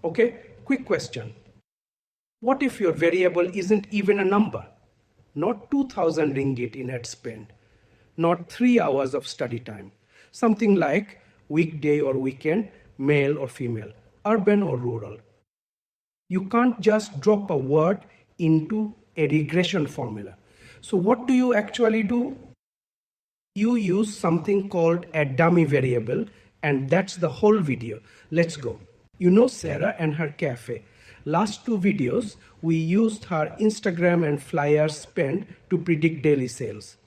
Okay, quick question. What if your variable isn't even a number? Not 2000 ringgit in ad spend, not 3 hours of study time. Something like weekday or weekend, male or female, urban or rural. You can't just drop a word into a regression formula. So what do you actually do? You use something called a dummy variable, and that's the whole video. Let's go. You know Sarah and her cafe. Last two videos, we used her Instagram and flyer spend to predict daily sales.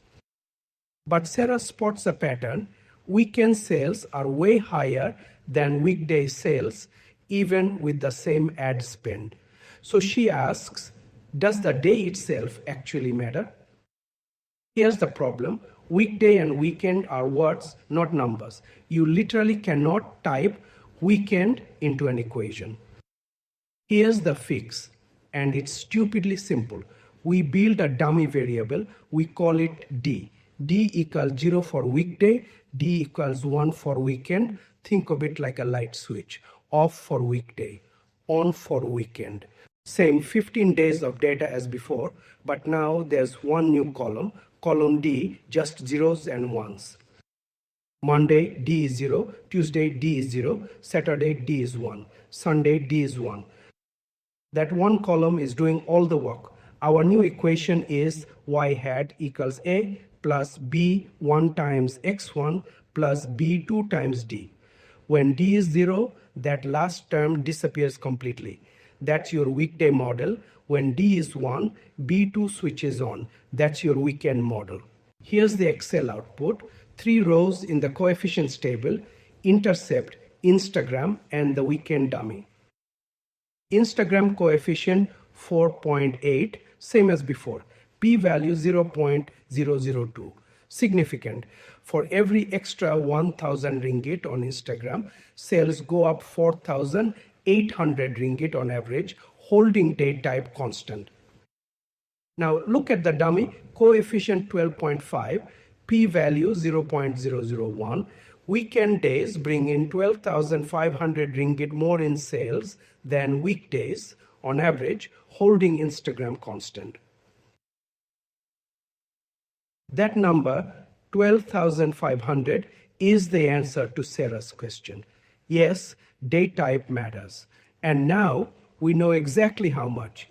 But Sarah spots a pattern. Weekend sales are way higher than weekday sales, even with the same ad spend. So she asks, does the day itself actually matter? Here's the problem. Weekday and weekend are words, not numbers. You literally cannot type weekend into an equation. Here's the fix, and it's stupidly simple. We build a dummy variable, we call it D. D equals 0 for weekday, D equals 1 for weekend. Think of it like a light switch. Off for weekday, on for weekend. Same 15 days of data as before, but now there's one new column, column D, just zeros and ones. Monday, D is 0, Tuesday, D is 0, Saturday, D is 1, Sunday, D is 1. That one column is doing all the work. Our new equation is y hat equals A plus B1 times X1 plus B2 times D. When D is 0, that last term disappears completely. That's your weekday model. When D is 1, B2 switches on. That's your weekend model. Here's the Excel output. 3 rows in the coefficients table, intercept, Instagram, and the weekend dummy. Instagram coefficient 4.8, same as before. P-value 0.002. Significant. For every extra 1000 ringgit on Instagram, sales go up 4800 ringgit on average, holding day type constant. Now look at the dummy, coefficient 12.5, p-value 0.001. Weekend days bring in 12,500 ringgit more in sales than weekdays on average, holding Instagram constant. That number, 12,500, is the answer to Sarah's question. Yes, day type matters. And now we know exactly how much.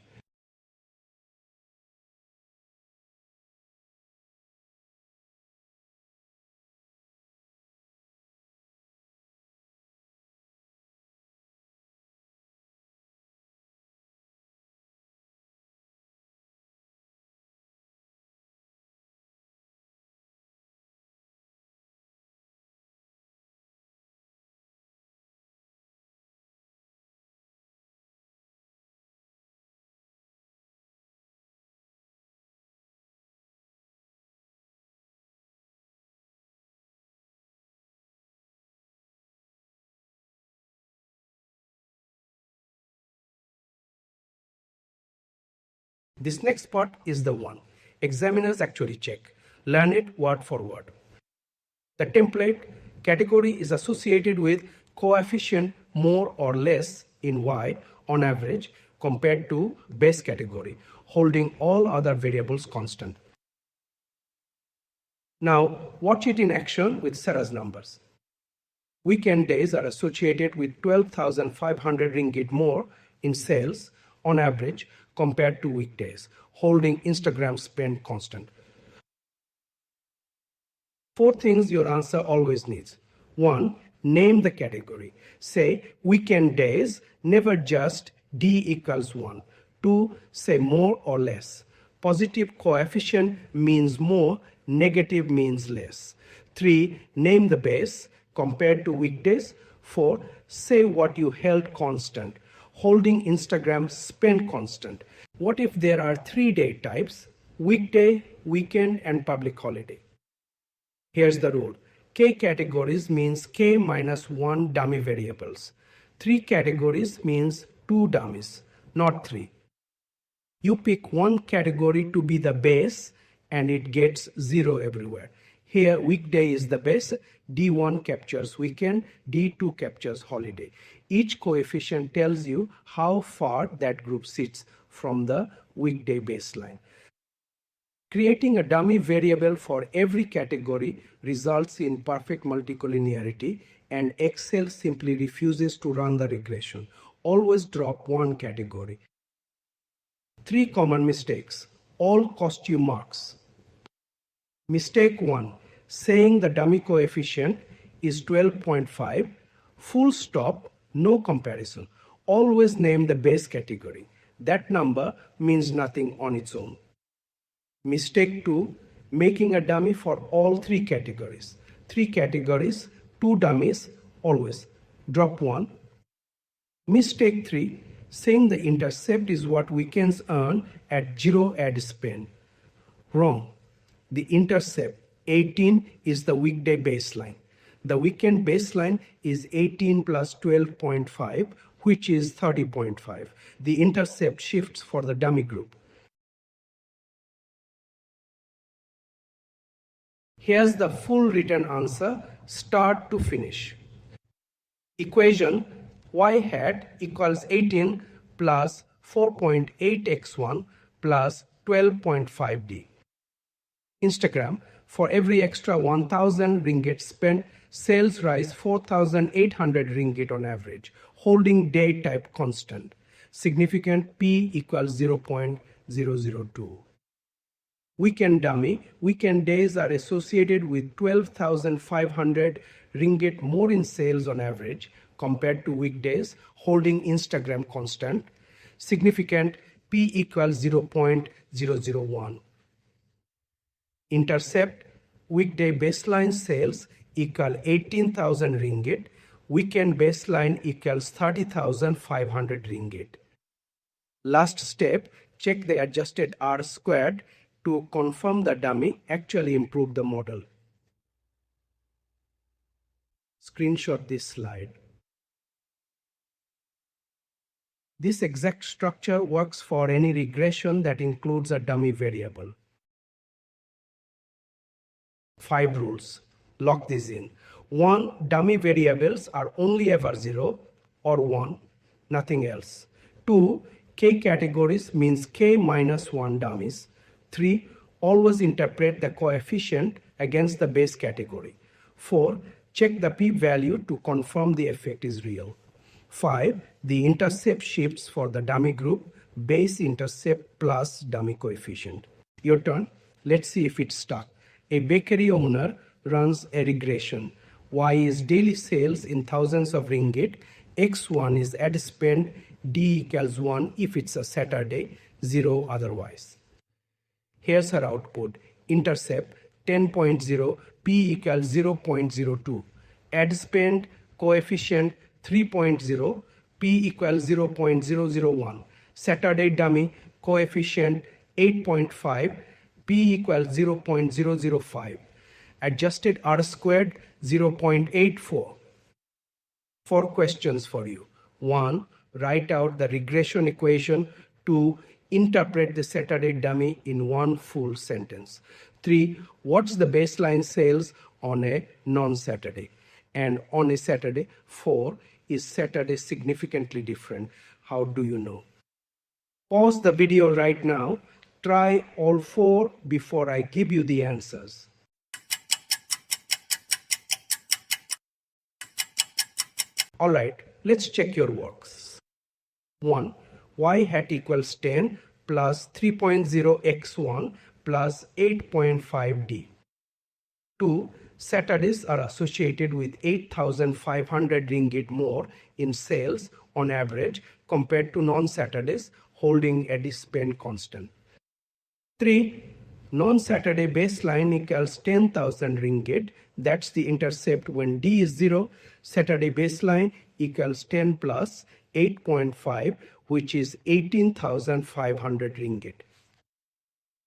This next part is the one examiners actually check. Learn it word for word. The template category is associated with coefficient more or less in Y on average compared to base category, holding all other variables constant. Now watch it in action with Sarah's numbers. Weekend days are associated with 12,500 ringgit more in sales on average compared to weekdays, holding Instagram spend constant. 4 things your answer always needs. 1. Name the category. Say weekend days, never just D equals 1. 2. Say more or less. Positive coefficient means more, negative means less. 3. Name the base compared to weekdays. 4. Say what you held constant. Holding Instagram spend constant. What if there are 3 day types? Weekday, weekend, and public holiday. Here's the rule. K categories means K minus 1 dummy variables. 3 categories means 2 dummies, not 3. You pick one category to be the base and it gets 0 everywhere. Here weekday is the base, D1 captures weekend, D2 captures holiday. Each coefficient tells you how far that group sits from the weekday baseline. Creating a dummy variable for every category results in perfect multicollinearity, and Excel simply refuses to run the regression. Always drop one category. 3 common mistakes, all cost you marks. Mistake 1. Saying the dummy coefficient is 12.5, full stop, no comparison. Always name the base category. That number means nothing on its own. Mistake 2. Making a dummy for all 3 categories. 3 categories, 2 dummies, always. Drop 1. Mistake 3. Saying the intercept is what weekends earn at 0 ad spend. Wrong. The intercept 18 is the weekday baseline. The weekend baseline is 18 plus 12.5, which is 30.5. The intercept shifts for the dummy group. Here's the full written answer, start to finish. Equation y hat equals 18 plus 4.8x1 plus 12.5d. Instagram, for every extra 1000 ringgit spent, sales rise 4800 ringgit on average, holding day type constant. Significant P equals 0.002. Weekend dummy, weekend days are associated with 12,500 ringgit more in sales on average compared to weekdays, holding Instagram constant. Significant P equals 0.001. Intercept, weekday baseline sales equal 18,000 ringgit, weekend baseline equals 30,500 ringgit. Last step, check the adjusted R squared to confirm the dummy actually improved the model. Screenshot this slide. This exact structure works for any regression that includes a dummy variable. 5 rules. Lock these in. 1. Dummy variables are only ever 0 or 1, nothing else. 2. K categories means K minus 1 dummies. 3. Always interpret the coefficient against the base category. 4. Check the p-value to confirm the effect is real. 5. The intercept shifts for the dummy group, base intercept plus dummy coefficient. Your turn. Let's see if it's stuck. A bakery owner runs a regression. Y is daily sales in thousands of ringgit. X1 is ad spend. D equals 1 if it's a Saturday, 0 otherwise. Here's her output. Intercept 10.0, P equals 0.02. Ad spend coefficient 3.0, P equals 0.001. Saturday dummy coefficient 8.5, P equals 0.005. Adjusted R squared 0.84. 4 questions for you. 1. Write out the regression equation. 2. Interpret the Saturday dummy in one full sentence. 3. What's the baseline sales on a non-Saturday? And on a Saturday. 4. Is Saturday significantly different? How do you know? Pause the video right now. Try all 4 before I give you the answers. All right, let's check your works. 1. Y hat equals 10 plus 3.0 x1 plus 8.5d. 2. Saturdays are associated with 8,500 ringgit more in sales on average compared to non-Saturdays, holding a spend constant. 3. Non-Saturday baseline equals 10,000 ringgit. That's the intercept when D is 0. Saturday baseline equals 10 plus 8.5, which is 18,500 ringgit.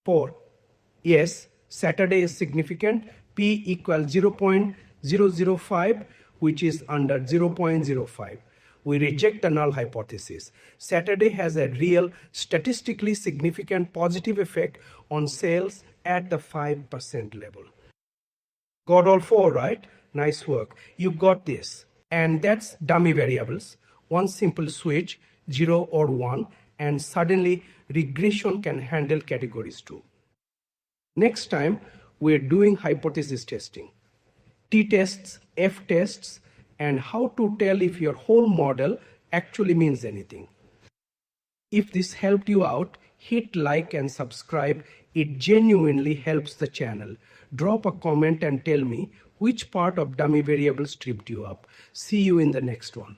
4. Yes, Saturday is significant. P equals 0.005, which is under 0.05. We reject the null hypothesis. Saturday has a real, statistically significant positive effect on sales at the 5% level. Got all 4, right? Nice work. You got this. And that's dummy variables. One simple switch, 0 or 1, and suddenly regression can handle categories too. Next time, we're doing hypothesis testing, t-tests, f-tests, and how to tell if your whole model actually means anything. If this helped you out, hit like and subscribe. It genuinely helps the channel. Drop a comment and tell me which part of dummy variables tripped you up. See you in the next one.